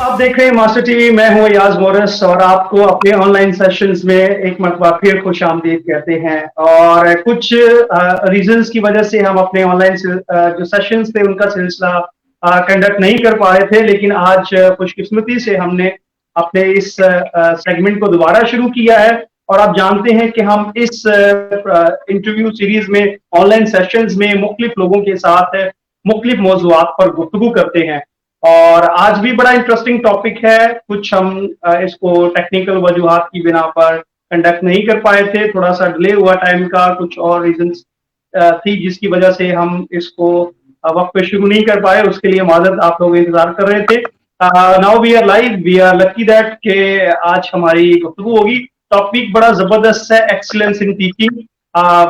आप देख रहे हैं मास्टर टीवी। मैं हूं याज मोरस और आपको अपने ऑनलाइन सेशंस में एक मरतबा फिर खुश आमदीद कहते हैं। और कुछ रीजंस की वजह से हम अपने ऑनलाइन जो सेशंस थे उनका सिलसिला कंडक्ट नहीं कर पा रहे थे, लेकिन आज खुशकिस्मती से हमने अपने इस सेगमेंट को दोबारा शुरू किया है। और आप जानते हैं कि हम इस इंटरव्यू सीरीज में ऑनलाइन सेशंस में मुख्तलिफ लोगों के साथ मुख्तलिफ मौज़ूआत पर गुफ्तगू करते हैं। और आज भी बड़ा इंटरेस्टिंग टॉपिक है। कुछ हम इसको टेक्निकल वजूहात की बिना पर कंडक्ट नहीं कर पाए थे, थोड़ा सा डिले हुआ टाइम का, कुछ और रीजंस थी जिसकी वजह से हम इसको वक्त पे शुरू नहीं कर पाए। उसके लिए माजरत, आप लोग इंतजार कर रहे थे। Now we are live, we are lucky that के आज हमारी गुफ्तगू होगी। टॉपिक बड़ा जबरदस्त है, एक्सीलेंस इन टीचिंग।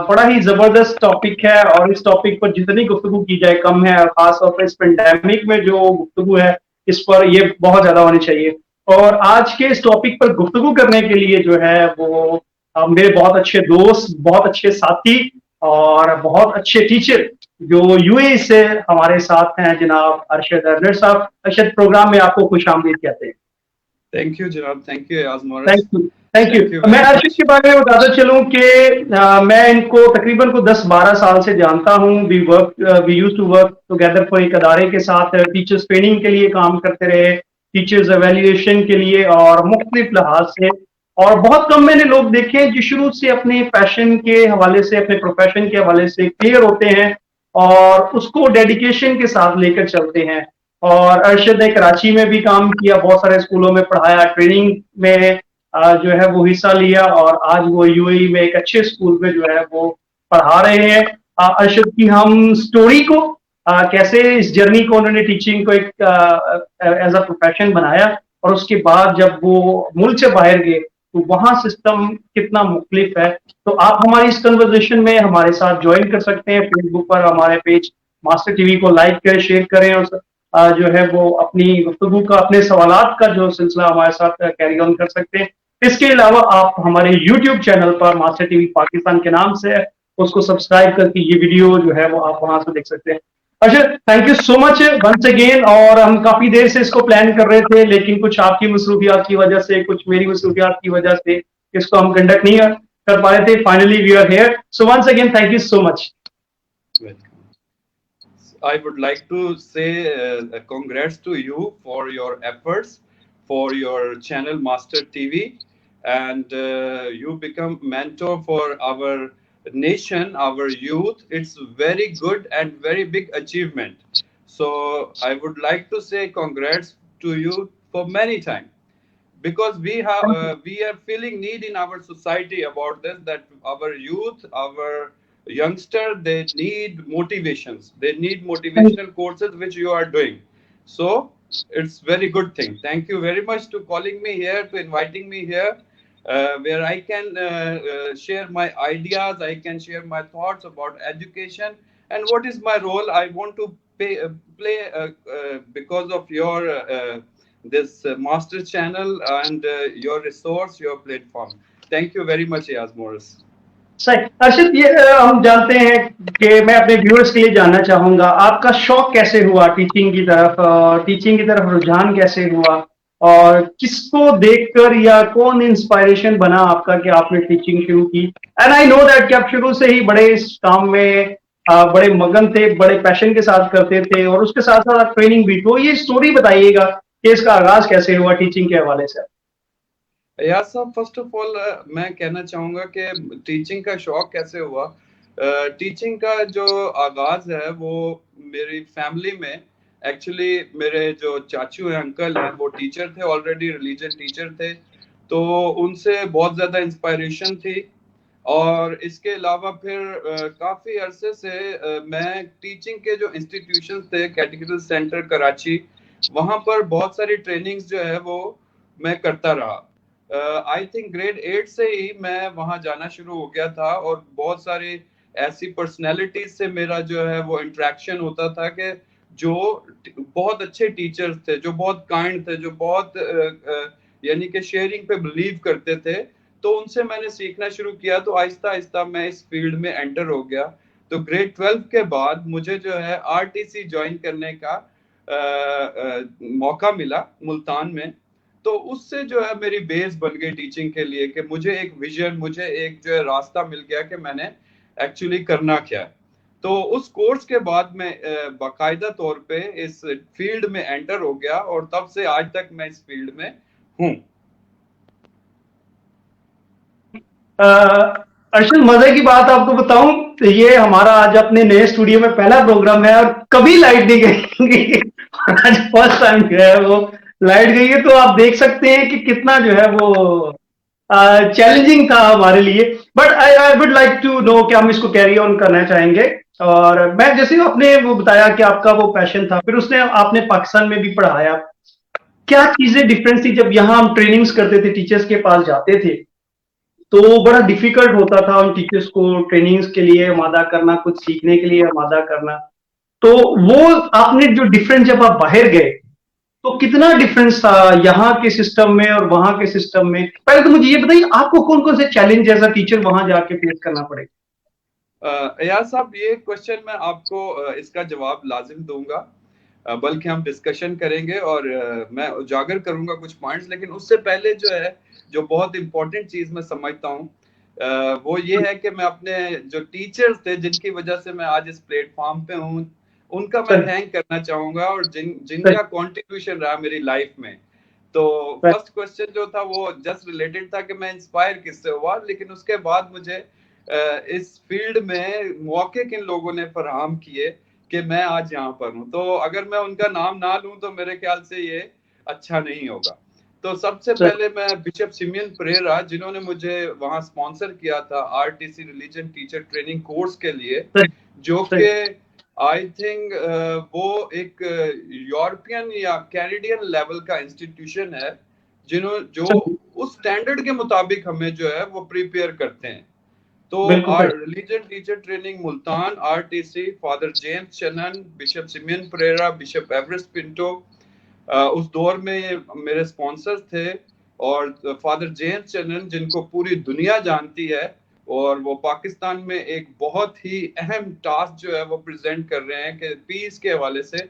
बड़ा ही जबरदस्त टॉपिक है और इस टॉपिक पर जितनी गुफ्तगू की जाए कम है। और खासतौर पर इस पेंडेमिक में जो गुफ्तगू है इस पर ये बहुत ज्यादा होनी चाहिए। और आज के इस टॉपिक पर गुफ्तगू करने के लिए जो है वो मेरे बहुत अच्छे दोस्त, बहुत अच्छे साथी और बहुत अच्छे टीचर जो यूएई से हमारे साथ हैं, जनाब अरशद अरनर साहब। अरशद, प्रोग्राम में आपको खुश आमदीद कहते हैं। थैंक यू जनाब, थैंक यू याज Morris. Thank you, thank you. मैं अर्शिद के बारे में बताता चलूं कि मैं इनको तकरीबन को 10-12 साल से जानता हूं। We used to work together for एक अदारे के साथ टीचर्स ट्रेनिंग के लिए काम करते रहे, टीचर्स एवेल्युएशन के लिए और मुख्तलिफ लिहाज से। और बहुत कम मैंने लोग देखे हैं जो शुरू से अपने पैशन के हवाले से, अपने प्रोफेशन के हवाले से क्लियर होते हैं और उसको डेडिकेशन के साथ लेकर चलते हैं। और अरशद ने कराची में भी काम किया, बहुत सारे स्कूलों में पढ़ाया, ट्रेनिंग में जो है वो हिस्सा लिया और आज वो यूएई में एक अच्छे स्कूल में जो है वो पढ़ा रहे हैं। अरशद की हम स्टोरी को कैसे इस जर्नी को उन्होंने टीचिंग को एक एज अ प्रोफेशन बनाया और उसके बाद जब वो मुल्क से बाहर गए तो वहां सिस्टम कितना मुख्तलिफ है। तो आप हमारी इस कन्वर्सेशन में हमारे साथ ज्वाइन कर सकते हैं। फेसबुक पर हमारे पेज मास्टर टीवी को लाइक करें, शेयर करें और जो है वो अपनी गुफ्तगू का, अपने सवालात का जो सिलसिला हमारे साथ कैरी ऑन कर सकते हैं। इसके अलावा आप हमारे यूट्यूब चैनल पर मास्टर टीवी पाकिस्तान के नाम से है, उसको सब्सक्राइब करके ये वीडियो जो है वो आप वहां से देख सकते हैं। अच्छा, thank you so much once again. और हम काफी देर से इसको प्लान कर रहे थे, लेकिन कुछ आपकी मसरूफियात की वजह से, कुछ मेरी मसरूफियात की वजह से इसको हम कंडक्ट नहीं कर पा रहे थे। Finally we are here, so once again thank you so much. I would like to say congrats to you for your efforts, for your channel Master TV, and you become mentor for our nation, our youth. It's very good and very big achievement. So I would like to say congrats to you for many times, because we are feeling need in our society about this, that our youth, our youngster, they need motivations, they need motivational courses which you are doing. So it's very good thing. Thank you very much to calling me here, to inviting me here, where I can share my ideas, I can share my thoughts about education and what is my role. I want to play because of your this master channel and your resource, your platform. Thank you very much, Yaz Morris. सही। अर्षित, ये हम जानते हैं कि मैं अपने viewers के लिए जानना चाहूंगा आपका शौक कैसे हुआ टीचिंग की तरफ, टीचिंग की तरफ रुझान कैसे हुआ और किसको देखकर या कौन इंस्पायरेशन बना आपका कि आपने टीचिंग शुरू की। एंड आई नो दैट कि आप शुरू से ही बड़े इस काम में बड़े मगन थे, बड़े पैशन के साथ करते थे और उसके साथ साथ ट्रेनिंग भी। तो ये स्टोरी बताइएगा कि इसका आगाज कैसे हुआ टीचिंग के हवाले से। यार साहब, फर्स्ट ऑफ ऑल मैं कहना चाहूंगा कि टीचिंग का शौक कैसे हुआ। टीचिंग का जो आगाज है वो मेरी फैमिली में, एक्चुअली मेरे जो चाचू हैं, अंकल हैं, वो टीचर थे, ऑलरेडी रिलीजन टीचर थे, तो उनसे बहुत ज्यादा इंस्पायरेशन थी। और इसके अलावा फिर काफी अरसे से मैं टीचिंग के जो इंस्टीट्यूशन थे, कैटेगरी सेंटर कराची, वहां पर बहुत सारी ट्रेनिंग्स जो है वो मैं करता रहा। आई थिंक ग्रेड 8 से ही मैं वहां जाना शुरू हो गया था और बहुत सारी ऐसी पर्सनैलिटीज से मेरा जो है वो इंटरेक्शन होता था कि जो बहुत अच्छे टीचर्स थे, जो बहुत काइंड थे, जो बहुत यानी कि शेयरिंग पे बिलीव करते थे। तो उनसे मैंने सीखना शुरू किया, तो आहिस्ता आहिस्ता मैं इस फील्ड में एंटर हो गया। तो ग्रेड 12 के बाद मुझे जो है आरटीसी ज्वाइन करने का मौका मिला मुल्तान में, तो उससे जो है मेरी बेस बन गई टीचिंग के लिए, कि मुझे एक विजन, मुझे एक जो है रास्ता मिल गया कि मैंने एक्चुअली करना क्या है। तो उस कोर्स के बाद मैं बाकायदा तौर पे इस फील्ड में एंटर हो गया, और तब से आज तक मैं इस फील्ड में हूँ। अर्शद, मजे की बात आपको बताऊं तो ये हमारा आज अपने नए स्टूडियो में पहला प्रोग्राम है और कभी लाइट नहीं गई। आज फर्स्ट टाइम जो है वो लाइट गई है, तो आप देख सकते हैं कि कितना जो है वो चैलेंजिंग था हमारे लिए। But I would like to know कि हम इसको कैरी ऑन करना चाहेंगे। और मैं जैसे आपने वो बताया कि आपका वो पैशन था, फिर उसने आपने पाकिस्तान में भी पढ़ाया, क्या चीजें डिफरेंस थी जब यहाँ हम ट्रेनिंग्स करते थे, टीचर्स के पास जाते थे, तो बड़ा डिफिकल्ट होता था उन टीचर्स को ट्रेनिंग्स के लिए आमादा करना, कुछ सीखने के लिए आमादा करना। तो वो आपने जो डिफरेंस, जब आप बाहर गए तो कितना डिफरेंस था यहाँ के सिस्टम में और वहां के सिस्टम में? पहले तो मुझे ये बताइए, आपको कौन कौन से चैलेंज एज अ टीचर वहां जाके फेस करना पड़े? यार साहब, ये क्वेश्चन मैं आपको इसका जवाब लाजिम दूंगा, बल्कि हम डिस्कशन करेंगे और मैं उजागर करूंगा कुछ पॉइंट्स। लेकिन उससे पहले जो है, जो बहुत इंपॉर्टेंट चीज मैं समझता हूँ, वो ये है कि मैं अपने जो टीचर्स थे जिनकी वजह से मैं आज इस प्लेटफॉर्म पे हूँ, उनका मैं सर, थैंक करना चाहूंगा, और सर, जिनका कंट्रीब्यूशन रहा मेरी लाइफ में। तो सर, फर्स्ट क्वेश्चन जो था वो जस्ट रिलेटेड था कि मैं इंस्पायर किससे हुआ, लेकिन उसके बाद मुझे इस फील्ड में मौके किन लोगों ने फराहम किए कि मैं आज यहाँ पर हूँ। तो अगर मैं उनका नाम ना लूं तो मेरे ख्याल से ये अच्छा नहीं होगा। तो सबसे सर, पहले मैं बिशप सिमियन परेरा, जिन्होंने मुझे वहां स्पॉन्सर किया था RTC religion teacher training course के लिए, सर, जो सर, कि आई थिंक वो एक यूरोपियन या कैनेडियन लेवल का इंस्टीट्यूशन है, जो सर, उस स्टैंडर्ड के मुताबिक हमें जो है वो प्रिपेयर करते हैं। तो बिल्कुल आर sir. Religion teacher training Multan, RTC, father James Chanan, bishop Simeon Pereira, bishop Everest Pinto, उस दौर में मेरे स्पॉन्सर्स थे। और फादर जेम्स चनन, जिनको पूरी दुनिया जानती है, और वो पाकिस्तान में एक बहुत ही अहम टास्क जो है वो प्रेजेंट कर रहे हैं कि पीस के हवाले से,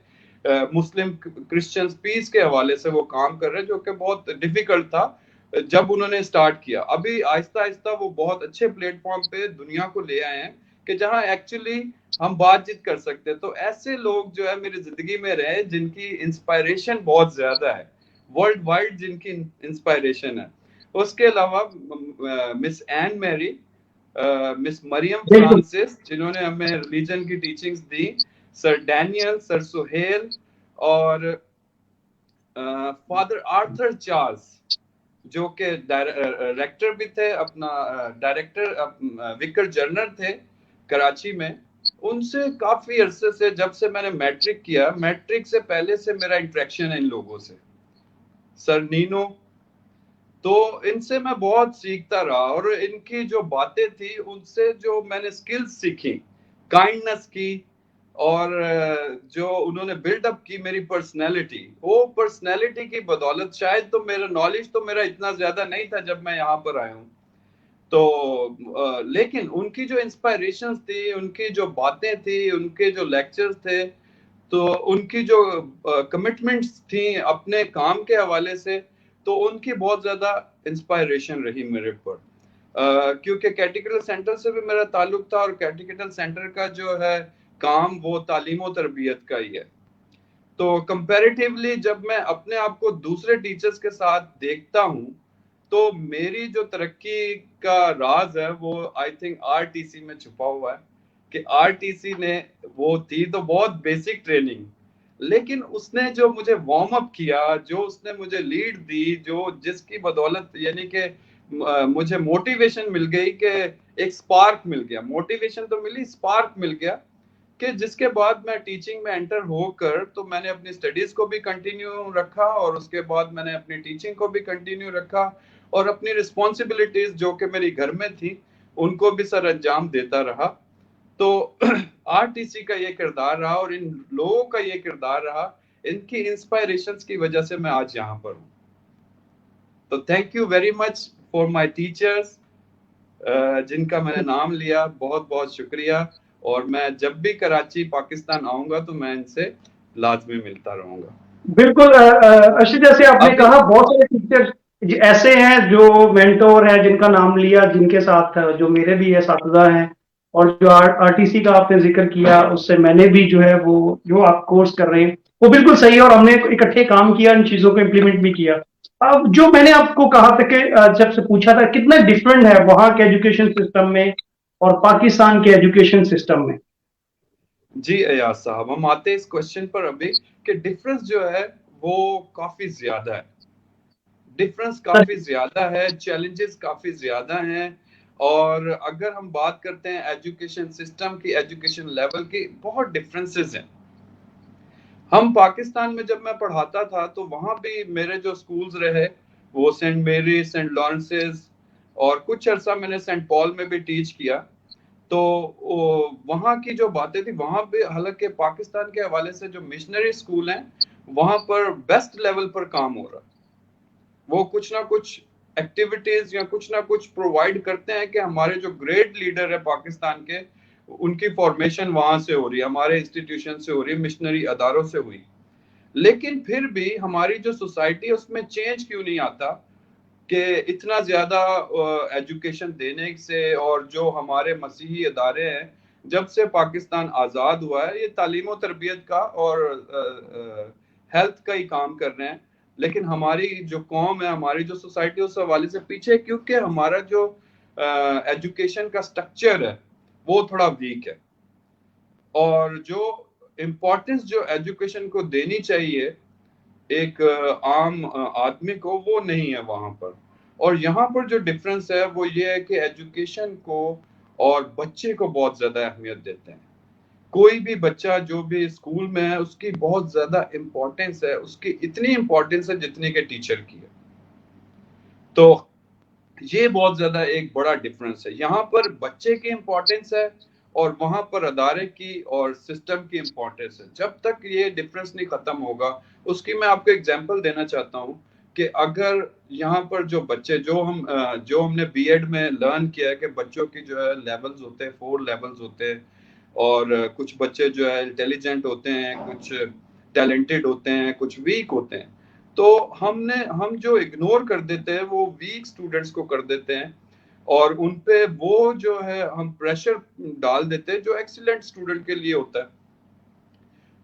मुस्लिम क्रिश्चियंस पीस के हवाले से वो काम कर रहे हैं, जो कि बहुत डिफिकल्ट था जब उन्होंने स्टार्ट किया। अभी आहिस्ता आहिस्ता वो बहुत अच्छे प्लेटफॉर्म पे दुनिया को ले आए हैं कि जहां एक्चुअली हम बातचीत कर सकते हैं। तो ऐसे लोग जो है मेरी जिंदगी में रहे जिनकी इंस्पायरेशन बहुत ज्यादा है, वर्ल्ड वाइड जिनकी इंस्पायरेशन है। उसके अलावा miss Ann Mary, miss Mariam बिल्कुल। फ्रांसिस, जिन्होंने हमें रिलीजन की टीचिंग्स दी, सर डैनियल, सर सुहेल, और फादर आर्थर चार्ल्स, जो कि डायरेक्टर भी थे, अपना डायरेक्टर विकर जर्नल थे कराची में। उनसे काफी अरसे से, जब से मैंने मैट्रिक किया, मैट्रिक से पहले से मेरा इंटरेक्शन है इन लोगों से, सर नीनो। तो इनसे मैं बहुत सीखता रहा, और इनकी जो बातें थी उनसे जो मैंने स्किल्स सीखी, काइंडनेस की, और जो उन्होंने बिल्डअप की मेरी पर्सनैलिटी, वो पर्सनैलिटी की बदौलत शायद, तो मेरा नॉलेज तो मेरा इतना ज्यादा नहीं था जब मैं यहाँ पर आया हूँ। तो लेकिन उनकी जो इंस्पायरेशंस थी, उनकी जो बातें थी, उनके जो लेक्चर्स थे, तो उनकी जो कमिटमेंट्स थी अपने काम के हवाले से, तो उनकी बहुत ज्यादा इंस्पायरेशन रही मेरे ऊपर। क्योंकि कैटेगरी सेंटर से भी मेरा ताल्लुक था, और कैटेगरी सेंटर का जो है काम वो तालीम और तरबियत का ही है। तो कंपैरेटिवली जब मैं अपने आप को दूसरे टीचर्स के साथ देखता हूँ, तो मेरी जो तरक्की का राज है वो आई थिंक आरटीसी में छुपा हुआ है। कि आरटीसी ने, वो थी तो बहुत बेसिक ट्रेनिंग, लेकिन उसने जो मुझे वार्म अप किया, जो उसने मुझे लीड दी, जो जिसकी बदौलत यानी कि मुझे मोटिवेशन मिल गई, कि एक स्पार्क मिल गया, मोटिवेशन तो मिली, स्पार्क मिल गया, कि जिसके बाद मैं टीचिंग में एंटर होकर, तो मैंने अपनी स्टडीज को भी कंटिन्यू रखा, और उसके बाद मैंने अपनी टीचिंग को भी कंटिन्यू रखा, और अपनी रिस्पॉन्सिबिलिटीज जो कि मेरी घर में थी उनको भी सर अंजाम देता रहा। तो आरटीसी का ये किरदार रहा, और इन लोगों का ये किरदार रहा, इनकी इंस्पायरेशंस की वजह से मैं आज यहाँ पर हूँ। तो thank you very much for my teachers, जिनका मैंने नाम लिया, बहुत बहुत शुक्रिया। और मैं जब भी कराची पाकिस्तान आऊंगा तो मैं इनसे लाजमी मिलता रहूंगा। बिल्कुल अर्शद, जैसे आपने अभी कहा बहुत सारे टीचर ऐसे हैं जो मेंटोर हैं, जिनका नाम लिया, जिनके साथ जो मेरे भी असातिज़ा हैं, और जो आरटीसी का आपने जिक्र किया, उससे मैंने भी जो है वो जो आप कोर्स कर रहे हैं वो बिल्कुल सही है, और हमने इकट्ठे काम किया, इन चीजों को इम्प्लीमेंट भी किया। अब जो मैंने आपको कहा था कि जब से पूछा था कितना डिफरेंट है वहां के एजुकेशन सिस्टम में और पाकिस्तान के एजुकेशन सिस्टम में। जी अयाज साहब, हम आते हैं इस क्वेश्चन पर अभी कि डिफरेंस जो है वो काफी ज्यादा है। डिफरेंस काफी ज्यादा है, चैलेंजेस काफी ज्यादा हैं। और अगर हम बात करते हैं एजुकेशन सिस्टम की, एजुकेशन लेवल की, बहुत डिफरेंसेस हैं। हम पाकिस्तान में जब मैं पढ़ाता था तो वहां भी मेरे जो स्कूल्स रहे वो सेंट मेरी, सेंट लॉरेंसेस, और कुछ अर्सा मैंने सेंट पॉल में भी टीच किया। तो वहाँ की जो बातें थी वहां पे, हालांकि पाकिस्तान के हवाले से जो मिशनरी स्कूल हैं वहां पर बेस्ट लेवल पर काम हो रहा है। वो कुछ ना कुछ एक्टिविटीज या कुछ ना कुछ प्रोवाइड करते हैं कि हमारे जो ग्रेट लीडर है पाकिस्तान के, उनकी फॉर्मेशन वहां से हो रही है, हमारे इंस्टीट्यूशन से हो रही है, मिशनरी अदारों से हुई। लेकिन फिर भी हमारी जो सोसाइटी है उसमें चेंज क्यों नहीं आता कि इतना ज्यादा एजुकेशन देने से, और जो हमारे मसीही अदारे हैं जब से पाकिस्तान आजाद हुआ है ये तालीम और तरबियत का और हेल्थ का ही काम कर रहे हैं, लेकिन हमारी जो कौम है, हमारी जो सोसाइटी उस हवाले से पीछे है, क्योंकि हमारा जो एजुकेशन का स्ट्रक्चर है वो थोड़ा वीक है। और जो इम्पोर्टेंस जो एजुकेशन को देनी चाहिए एक आम आदमी को, वो नहीं है वहां पर। और यहाँ पर जो डिफरेंस है वो ये है कि एजुकेशन को और बच्चे को बहुत ज्यादा अहमियत देते हैं। कोई भी बच्चा जो भी स्कूल में है उसकी बहुत ज्यादा इम्पोर्टेंस है, उसकी इतनी इम्पोर्टेंस है जितनी के टीचर की है। तो ये बहुत ज्यादा एक बड़ा डिफरेंस है। यहाँ पर बच्चे की इम्पोर्टेंस है और वहां पर अदारे की और सिस्टम की इम्पोर्टेंस है। जब तक ये डिफरेंस नहीं खत्म होगा, उसकी मैं आपको एग्जांपल देना चाहता हूँ कि अगर यहाँ पर जो बच्चे जो हमने बीएड में लर्न किया है कि बच्चों की जो है लेवल्स होते हैं, 4 लेवल्स होते हैं, और कुछ बच्चे जो है इंटेलिजेंट होते हैं, कुछ टैलेंटेड होते हैं, कुछ वीक होते हैं। तो हम जो इग्नोर कर देते हैं वो वीक स्टूडेंट्स को कर देते हैं, और उनपे वो जो है हम प्रेशर डाल देते हैं जो एक्सीलेंट स्टूडेंट के लिए होता है।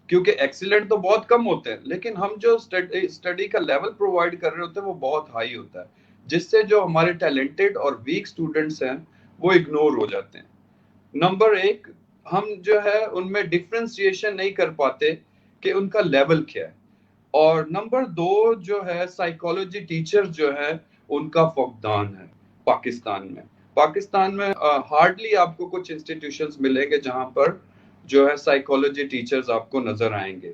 क्योंकि एक्सीलेंट तो बहुत कम होते हैं, लेकिन हम जो स्टडी का लेवल प्रोवाइड कर रहे होते हैं वो बहुत हाई होता है, जिससे जो हमारे टैलेंटेड और वीक स्टूडेंट्स हैं वो इग्नोर हो जाते हैं। नंबर एक, हम जो है उनमें डिफ्रेंसिएशन नहीं कर पाते कि उनका लेवल क्या है। और नंबर दो जो है, साइकोलॉजी टीचर जो है उनका फकदान है पाकिस्तान में। पाकिस्तान में हार्डली आपको कुछ इंस्टीट्यूशंस मिलेंगे जहां पर जो है साइकोलॉजी टीचर्स आपको नजर आएंगे।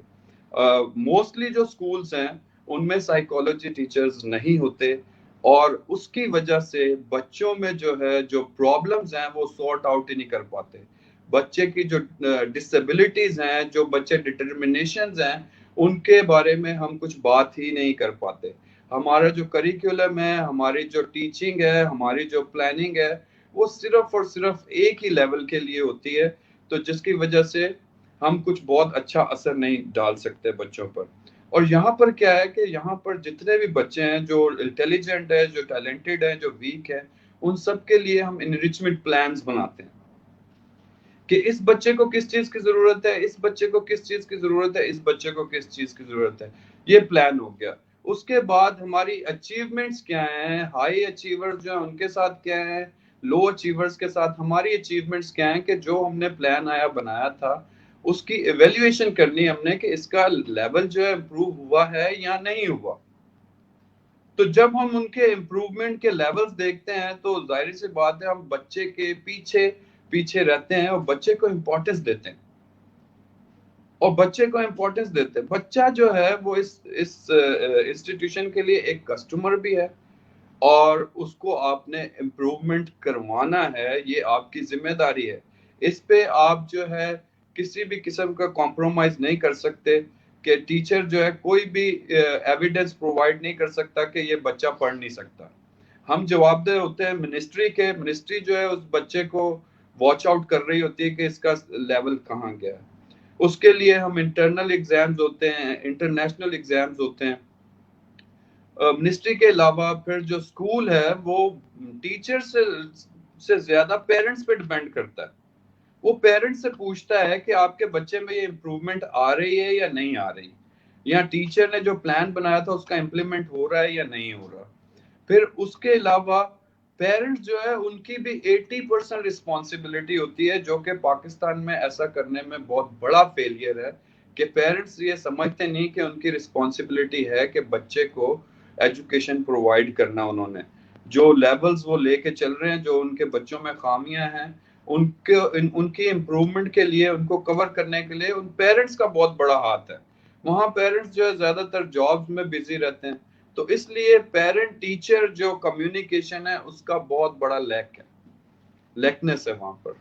मोस्टली जो स्कूल्स हैं उनमें साइकोलॉजी टीचर्स नहीं होते, और उसकी वजह से बच्चों में जो है जो प्रॉब्लम्स हैं वो सॉर्ट आउट ही नहीं कर पाते। बच्चे की जो डिसेबिलिटीज हैं, जो बच्चे डिटर्मिनेशंस हैं, उनके बारे में हम कुछ बात ही नहीं कर पाते। हमारा जो करिकुलम है, हमारी जो टीचिंग है, हमारी जो प्लानिंग है, वो सिर्फ और सिर्फ एक ही लेवल के लिए होती है, तो जिसकी वजह से हम कुछ बहुत अच्छा असर नहीं डाल सकते बच्चों पर। और यहाँ पर क्या है कि यहाँ पर जितने भी बच्चे हैं जो इंटेलिजेंट है, जो टैलेंटेड है, जो वीक है, उन सब के लिए हम इनरिचमेंट प्लान्स बनाते हैं कि इस बच्चे को किस चीज की जरूरत है, इस बच्चे को किस चीज की जरूरत है, इस बच्चे को किस चीज की जरूरत है। ये प्लान हो गया। उसके बाद हमारी अचीवमेंट्स क्या हैं, हाई अचीवर्स जो है उनके साथ क्या है, लो अचीवर्स के साथ हमारी अचीवमेंट्स क्या हैं, कि जो हमने प्लान आया बनाया था उसकी इवेल्युएशन करनी है हमने कि इसका लेवल जो है इम्प्रूव हुआ है या नहीं हुआ। तो जब हम उनके इम्प्रूवमेंट के लेवल्स देखते हैं तो जाहिर सी बात है हम बच्चे के पीछे पीछे रहते हैं और बच्चे को इम्पोर्टेंस देते हैं, और बच्चे को इम्पोर्टेंस देते हैं। बच्चा जो है वो इस इंस्टीट्यूशन के लिए एक कस्टमर भी है, और उसको आपने इम्प्रूवमेंट करवाना है, ये आपकी जिम्मेदारी है। इस पे आप जो है किसी भी किस्म का कॉम्प्रोमाइज नहीं कर सकते कि टीचर जो है कोई भी एविडेंस प्रोवाइड नहीं कर सकता कि ये बच्चा पढ़ नहीं सकता। हम जवाबदेह होते हैं मिनिस्ट्री के। मिनिस्ट्री जो है उस बच्चे को वॉच आउट कर रही होती है कि इसका लेवल कहाँ गया है। उसके लिए हम इंटरनल एग्जाम्स होते हैं, इंटरनेशनल एग्जाम्स होते हैं। मिनिस्ट्री के अलावा फिर जो स्कूल है वो टीचर से ज्यादा पेरेंट्स पे डिपेंड करता है। वो पेरेंट्स से पूछता है कि आपके बच्चे में ये इम्प्रूवमेंट आ रही है या नहीं आ रही, या टीचर ने जो प्लान बनाया था उसका इम्प्लीमेंट हो रहा है या नहीं हो रहा। फिर उसके अलावा पेरेंट्स जो है उनकी भी 80% रिस्पॉन्सिबिलिटी होती है, जो कि पाकिस्तान में ऐसा करने में बहुत बड़ा फेलियर है कि पेरेंट्स ये समझते नहीं कि उनकी रिस्पॉन्सिबिलिटी है कि बच्चे को एजुकेशन प्रोवाइड करना। उन्होंने जो लेवल्स वो लेके चल रहे हैं, जो उनके बच्चों में खामियां हैं, उनकी इम्प्रूवमेंट के लिए, उनको कवर करने के लिए उन पेरेंट्स का बहुत बड़ा हाथ है। वहाँ पेरेंट्स जो है ज्यादातर जॉब्स में बिजी रहते हैं, तो इसलिए पेरेंट टीचर जो कम्युनिकेशन है उसका बहुत बड़ा लेकनेस है वहां पर।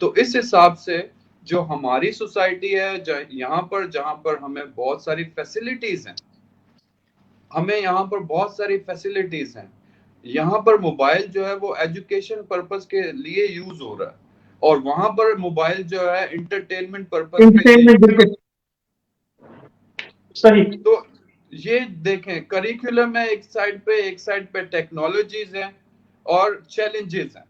तो इस हिसाब से जो हमारी सोसाइटी है यहाँ पर, जहाँ पर हमें बहुत सारी फैसिलिटीज हैं, हमें यहाँ पर बहुत सारी फैसिलिटीज हैं, यहाँ पर मोबाइल जो है वो एजुकेशन पर्पस के लिए यूज हो रहा है, और वहां पर मोबाइल जो है इंटरटेनमेंट पर्पस के लिए। इंटरटेनमेंट बिल्कुल सही। तो ये देखें, करिकुलम है एक साइड पे टेक्नोलॉजीज हैं और चैलेंजेस हैं।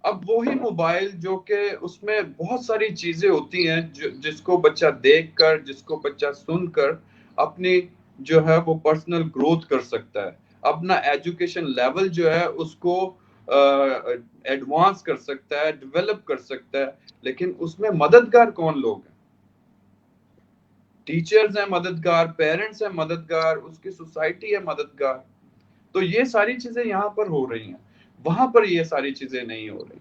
अब वही मोबाइल जो कि उसमें बहुत सारी चीजें होती हैं जिसको बच्चा देखकर, जिसको बच्चा सुनकर अपनी जो है वो पर्सनल ग्रोथ कर सकता है, अपना एजुकेशन लेवल जो है उसको एडवांस कर सकता है, डेवलप कर सकता है। लेकिन उसमें मददगार कौन लोग हैं? टीचर्स हैं मददगार, पेरेंट्स हैं मददगार, उसकी सोसाइटी है मददगार। तो ये सारी चीजें यहाँ पर हो रही हैं, वहां पर ये सारी चीजें नहीं हो रही।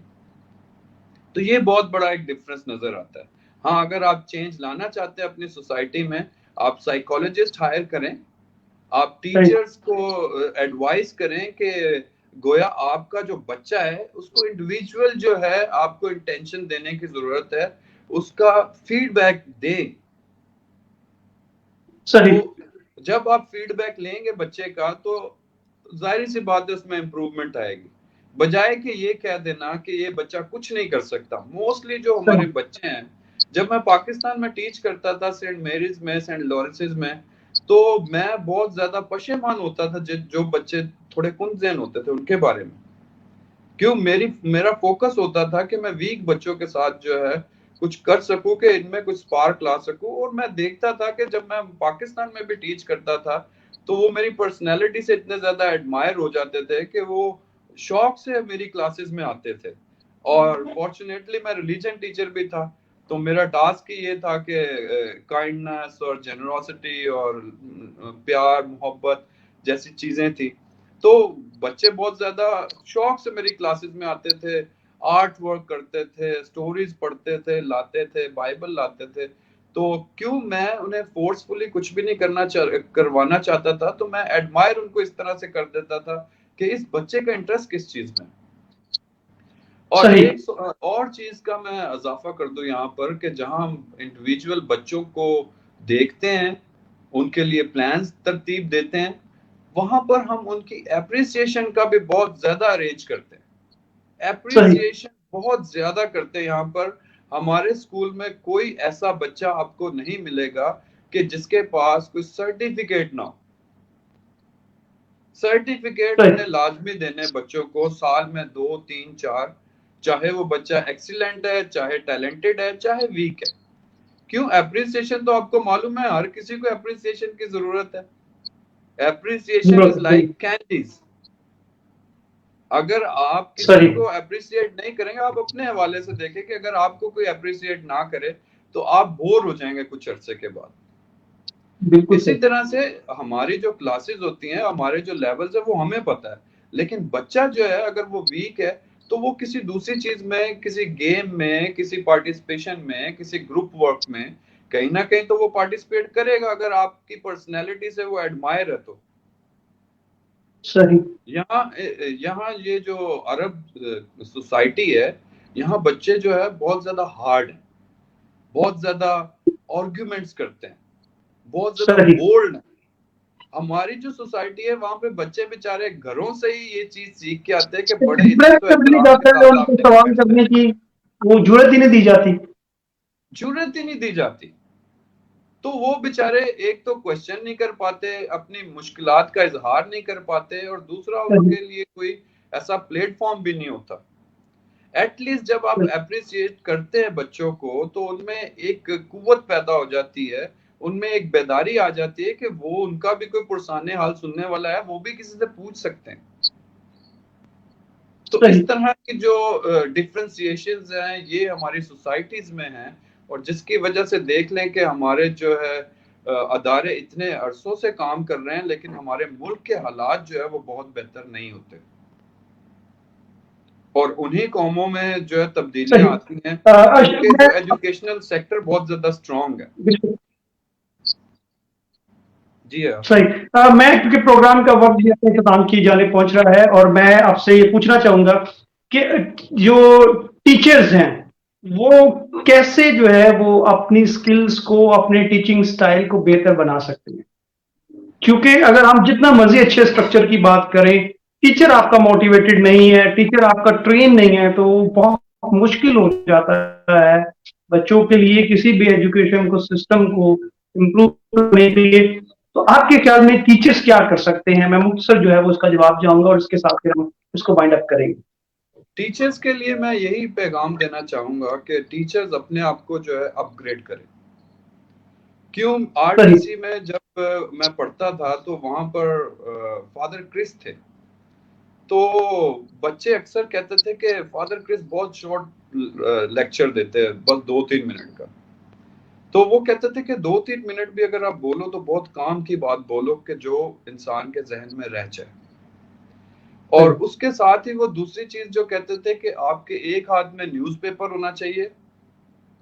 तो ये बहुत बड़ा एक डिफरेंस नजर आता है। हाँ, अगर आप चेंज लाना चाहते हैं अपनी सोसाइटी में, आप साइकोलॉजिस्ट हायर करें, आप टीचर्स को एडवाइस करें कि गोया आपका जो बच्चा है उसको इंडिविजुअल जो है आपको इंटेंशन देने की जरूरत है, उसका फीडबैक दें। सही। तो जब आप फीडबैक लेंगे बच्चे का, तो जाहिर सी बात है उसमें इम्प्रूवमेंट आएगी, बजाय कि ये कह देना कि ये बच्चा कुछ नहीं कर सकता। मोस्टली जो हमारे बच्चे हैं, जब मैं पाकिस्तान में टीच करता था सेंट मेरीज में, सेंट लॉरेंसेस में, तो मैं बहुत ज्यादा पशेमान होता था जो बच्चे थोड़े कुंज़ेन होते थे उनके बारे में। क्यों? मेरा फोकस होता था कि मैं वीक बच्चों के साथ जो है कुछ कर सकूं, कि इनमें कुछ स्पार्क ला सकूं। और मैं देखता था कि जब मैं पाकिस्तान में भी टीच करता था तो वो मेरी पर्सनैलिटी से इतने ज्यादा एडमायर हो जाते थे कि वो शौक से मेरी क्लासेस में आते थे। और फॉर्चुनेटली मैं रिलीजन टीचर भी था, तो मेरा टास्क ही ये था कि काइंडनेस और जेनरोसिटी और प्यार मोहब्बत जैसी चीजें थी। तो बच्चे बहुत ज्यादा शौक से मेरी क्लासेस में आते थे, आर्ट वर्क करते थे, स्टोरीज पढ़ते थे, लाते थे, बाइबल लाते थे। तो क्यों मैं उन्हें फोर्सफुली कुछ भी नहीं करवाना चाहता था, तो मैं एडमायर उनको इस तरह से कर देता था कि इस बच्चे का इंटरेस्ट किस चीज में। और सही। एक और चीज का मैं इजाफा कर दूं यहाँ पर, कि जहां हम इंडिविजुअल बच्चों को देखते हैं, उनके लिए प्लान्स तरतीब देते हैं, वहां पर हम उनकी एप्रिसिएशन का भी बहुत ज्यादा अरेंज करते हैं। सही। एप्रिसिएशन बहुत ज्यादा करते हैं यहाँ पर। हमारे स्कूल में कोई ऐसा बच्चा आपको नहीं मिलेगा कि जिसके पास कोई सर्टिफिकेट ना हो। सर्टिफिकेट सही। उन्हें लाजमी देने बच्चों को, साल में 2 3 4, चाहे वो बच्चा एक्सीलेंट है, चाहे टैलेंटेड है, चाहे वीक है। क्यों? एप्रिसिएशन तो आपको मालूम है, हर किसी को एप्रिसिएशन की जरूरत है। Appreciation is like candies. अगर आप किसी सही। को अप्रिशिएट नहीं करेंगे, आप अपने हवाले से देखें कि अगर आपको कोई अप्रिशिएट ना करे तो आप बोर हो जाएंगे कुछ अरसे के बाद। बिल्कुल इसी सही। तरह से हमारी जो क्लासेस होती हैं, हमारे जो लेवल्स है वो हमें पता है, लेकिन बच्चा जो है अगर वो वीक है तो वो किसी दूसरी चीज में, किसी गेम में, किसी पार्टिसिपेशन में, किसी ग्रुप वर्क में कहीं ना कहीं तो वो पार्टिसिपेट करेगा, अगर आपकी पर्सनैलिटी से वो एडमायर है तो। सही। यहाँ यहाँ ये जो अरब सोसाइटी है, यहाँ बच्चे जो है बहुत ज्यादा हार्ड हैं, बहुत ज्यादा आर्ग्यूमेंट्स करते हैं, बहुत ज्यादा सही। बोल्ड हैं। हमारी जो सोसाइटी है वहां पे बच्चे बेचारे घरों से ही ये चीज सीख के आते हैं कि बड़े इज्जत डिफरेंस और कर भी नहीं एहतराम के जाता है, साथ उनको आपने सवाल बैठना है। करने की वो जरूरत ही नहीं दी जाती। जरूरत ही नहीं दी जाती। तो वो बेचारे एक तो क्वेश्चन नहीं कर पाते, अपनी मुश्किलात का इजहार नहीं कर पाते, और दूसरा उनके लिए कोई ऐसा प्लेटफॉर्म भी नहीं होता। एटलीस्ट जब आप अप्रिसिएट करते हैं बच्चों को, तो उनमें एक कुव्वत पैदा हो जाती है, उनमें एक बेदारी आ जाती है कि वो, उनका भी कोई पुरसाने हाल सुनने वाला है, वो भी किसी से पूछ सकते हैं। तो इस तरह की जो डिफरेंशिएशंस हैं, ये हमारी सोसाइटीज में हैं, और जिसकी वजह से देख लें कि हमारे जो है अदारे इतने अरसों से काम कर रहे हैं, लेकिन हमारे मुल्क के हालात जो है वो बहुत बेहतर नहीं होते, और उन्हीं कौमों में जो है तब्दीलियां आती हैं क्योंकि जो एजुकेशनल सेक्टर बहुत ज्यादा स्ट्रांग है। जी हाँ। सही। मैं, क्योंकि प्रोग्राम का वक्त भी अपने इख्तिताम की जाने पहुंच रहा है, और मैं आपसे ये पूछना चाहूंगा कि जो टीचर्स हैं वो कैसे जो है वो अपनी स्किल्स को, अपने टीचिंग स्टाइल को बेहतर बना सकते हैं। क्योंकि अगर हम जितना मर्जी अच्छे स्ट्रक्चर की बात करें, टीचर आपका मोटिवेटेड नहीं है, टीचर आपका ट्रेन नहीं है, तो बहुत मुश्किल हो जाता है बच्चों के लिए किसी भी एजुकेशन को, सिस्टम को इम्प्रूव करने के लिए। तो आपके ख्याल में टीचर्स क्या कर सकते हैं? मैं मुख्तसर जो है वो उसका जवाब चाहूंगा, और इसके साथ फिर हम इसको वाइंड अप करेंगे। टीचर्स के लिए मैं यही पैगाम देना चाहूंगा कि टीचर्स अपने आप को जो है अपग्रेड करें। क्यों? आरटीसी में जब मैं पढ़ता था तो वहां पर फादर क्रिस थे, तो बच्चे अक्सर कहते थे कि फादर क्रिस बहुत शॉर्ट लेक्चर देते हैं, बस 2-3 मिनट का। तो वो कहते थे कि 2-3 मिनट भी अगर आप बोलो तो बहुत काम की बात बोलो कि जो इंसान के जहन में रह जाए। और उसके साथ ही वो दूसरी चीज जो कहते थे कि आपके एक हाथ में न्यूज़पेपर होना चाहिए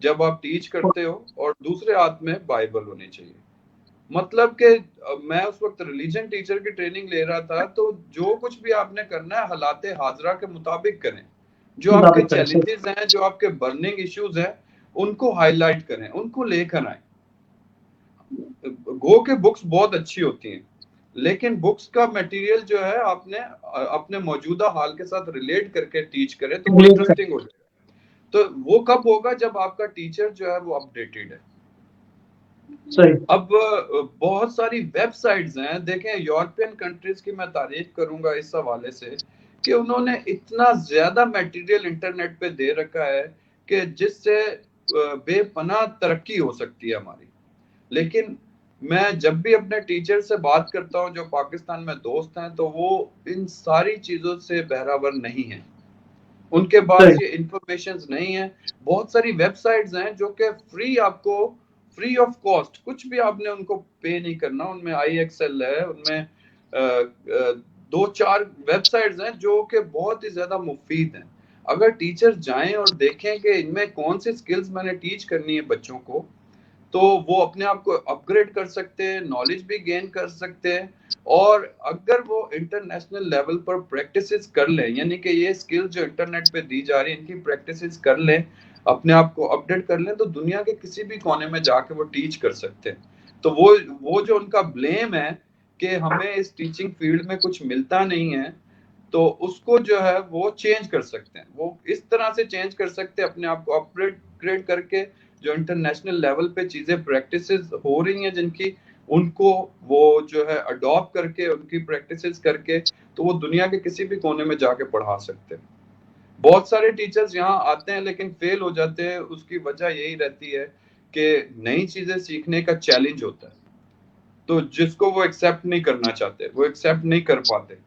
जब आप टीच करते हो, और दूसरे हाथ में बाइबल होनी चाहिए। मतलब कि मैं उस वक्त रिलीजन टीचर की ट्रेनिंग ले रहा था, तो जो कुछ भी आपने करना है हालाते हाजरा के मुताबिक करें। जो आपके चैलेंजेस हैं, जो आपके बर्निंग इश्यूज हैं, उनको हाईलाइट करें, उनको लेकर आए। गो के बुक्स बहुत अच्छी होती हैं, लेकिन बुक्स का मटेरियल जो है आपने अपने मौजूदा हाल के साथ रिलेट करके टीच करें तो वो इंटरेस्टिंग हो जाएगा। तो वो कब होगा? जब आपका टीचर जो है वो अपडेटेड है। सही। अब बहुत सारी वेबसाइट्स हैं, देखें यूरोपियन कंट्रीज की मैं तारीफ करूंगा इस हवाले से कि उन्होंने इतना ज्यादा मटेरियल इंटरनेट पे दे रखा है कि जिससे बेपनाह तरक्की हो सकती है हमारी। लेकिन मैं जब भी अपने टीचर से बात करता हूँ जो पाकिस्तान में दोस्त हैं, तो वो इन सारी चीजों से बहरावर नहीं है, उनके पास ये इंफॉर्मेशन नहीं है। बहुत सारी वेबसाइट्स हैं जो कि फ्री, आपको फ्री ऑफ कॉस्ट, कुछ भी आपने उनको पे नहीं करना, उनमें IXL है, उनमें 2-4 वेबसाइट्स हैं जो कि बहुत ही ज्यादा मुफीद हैं। अगर टीचर जाएं और देखें कि इनमें कौन सी स्किल्स मैंने टीच करनी है बच्चों को, तो वो अपने आप को अपग्रेड कर सकते हैं, नॉलेज भी गेन कर सकते हैं। और अगर वो इंटरनेशनल लेवल पर प्रैक्टिसेस कर लें, यानी कि ये स्किल्स जो इंटरनेट पे दी जा रही है इनकी प्रैक्टिसेस कर लें, अपने आप को अपडेट कर लें, तो दुनिया के किसी भी कोने में जाके वो टीच कर सकते हैं। तो वो जो उनका ब्लेम है कि हमें इस टीचिंग फील्ड में कुछ मिलता नहीं है, तो उसको जो है वो चेंज कर सकते हैं। वो इस तरह से चेंज कर सकते हैं अपने आप को अपग्रेड करके, जो इंटरनेशनल लेवल पे चीजें प्रैक्टिसेस हो रही हैं जिनकी, उनको वो जो है अडॉप्ट करके, उनकी प्रैक्टिसेस करके, तो वो दुनिया के किसी भी कोने में जाके पढ़ा सकते हैं। बहुत सारे टीचर्स यहाँ आते हैं लेकिन फेल हो जाते हैं, उसकी वजह यही रहती है कि नई चीजें सीखने का चैलेंज होता है, तो जिसको वो एक्सेप्ट नहीं करना चाहते, वो एक्सेप्ट नहीं कर पाते,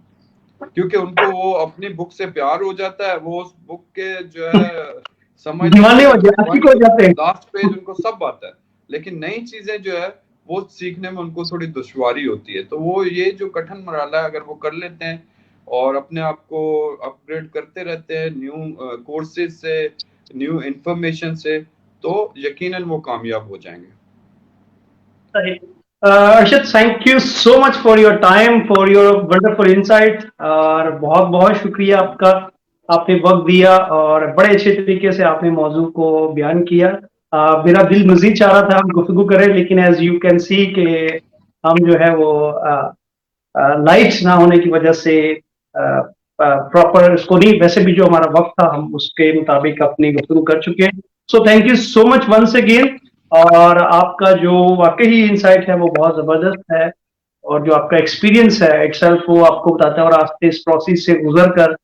क्योंकि उनको वो अपनी बुक से प्यार हो जाता है, वो उस बुक के जो है समझ लास्ट पेज उनको सब आता है, लेकिन नई चीजें जो है वो सीखने में उनको थोड़ी दुश्वारी होती है। तो वो ये जो कठिन मरहला है, अगर वो कर लेते हैं और अपने आप को अपग्रेड करते रहते हैं न्यू कोर्सेज से, न्यू इंफॉर्मेशन से, तो यकीनन वो कामयाब हो जाएंगे। Arshad, thank you so much for your time, for your wonderful insight, और बहुत बहुत शुक्रिया आपका, आपने वक्त दिया और बड़े अच्छे तरीके से आपने मौजू को बयान किया। मेरा दिल मजीद चाह रहा था हम गुफ्तगू करें, लेकिन एज यू कैन सी कि हम जो है वो लाइट्स ना होने की वजह से प्रॉपर इसको नहीं, वैसे भी जो हमारा वक्त था हम उसके मुताबिक अपनी गुफ्तगू कर चुके हैं। So thank you so much once again. और आपका जो वाकई ही इंसाइट है वो बहुत जबरदस्त है, और जो आपका एक्सपीरियंस है इटसेल्फ वो आपको बताता है, और आपने इस प्रोसेस से गुजर कर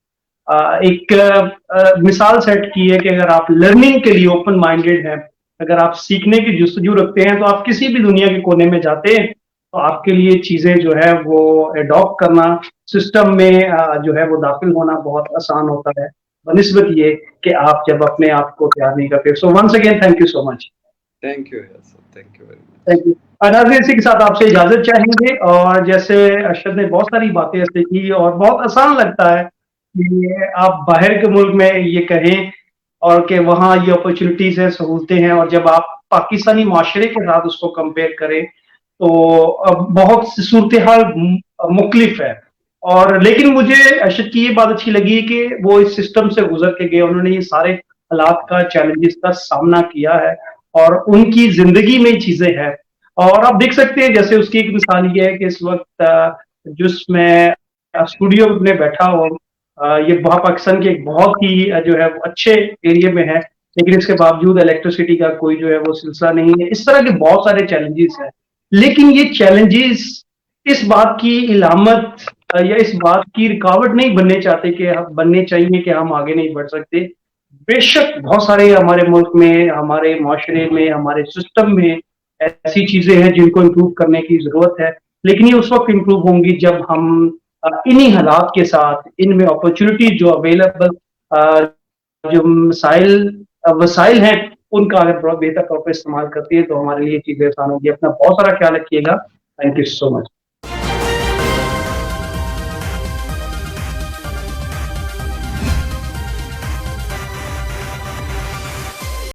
एक मिसाल सेट की है कि अगर आप लर्निंग के लिए ओपन माइंडेड हैं, अगर आप सीखने की जुस्तजू रखते हैं, तो आप किसी भी दुनिया के कोने में जाते हैं तो आपके लिए चीजें जो है वो एडॉप्ट करना, सिस्टम में जो है वो दाखिल होना बहुत आसान होता है, बनिस्बत ये कि आप जब अपने आप को तैयार नहीं करते। So once again thank you so much. Thank you, yes, sir. Thank you very much. Thank you. नाज़रीन, इसी के साथ आपसे इजाजत चाहेंगे। और जैसे अरशद ने बहुत सारी बातें ऐसे की, और बहुत आसान लगता है कि आप बाहर के मुल्क में ये कहें और कि वहाँ ये अपॉर्चुनिटीज है, सहूलतें हैं, और जब आप पाकिस्तानी माशरे के साथ उसको कंपेयर करें तो बहुत सी सूरत हाल मुख्तलिफ है। और लेकिन मुझे अरशद की ये बात अच्छी लगी कि वो इस सिस्टम से गुजर के गए, उन्होंने ये सारे हालात का, चैलेंजेस का सामना किया है, और उनकी जिंदगी में चीजें हैं। और आप देख सकते हैं जैसे उसकी एक मिसाल ये है कि इस वक्त जिसमें स्टूडियो में बैठा हो, ये पाकिस्तान के एक बहुत ही जो है अच्छे एरिया में है, लेकिन इसके बावजूद इलेक्ट्रिसिटी का कोई जो है वो सिलसिला नहीं है। इस तरह के बहुत सारे चैलेंजेस हैं, लेकिन ये चैलेंजेस इस बात की इलामत या इस बात की रुकावट नहीं बनने चाहते कि हम बनने चाहिए कि हम आगे नहीं बढ़ सकते। बेशक बहुत सारे हमारे मुल्क में, हमारे माशरे में, हमारे सिस्टम में ऐसी चीजें हैं जिनको इम्प्रूव करने की जरूरत है, लेकिन ये उस वक्त इम्प्रूव होंगी जब हम इन्हीं हालात के साथ, इनमें अपॉर्चुनिटी जो अवेलेबल, जो मसाइल वसाइल हैं, उनका अगर बहुत बेहतर तौर पर इस्तेमाल करती है तो हमारे लिए चीजें आसान होगी। अपना बहुत सारा ख्याल रखिएगा। Thank you so much.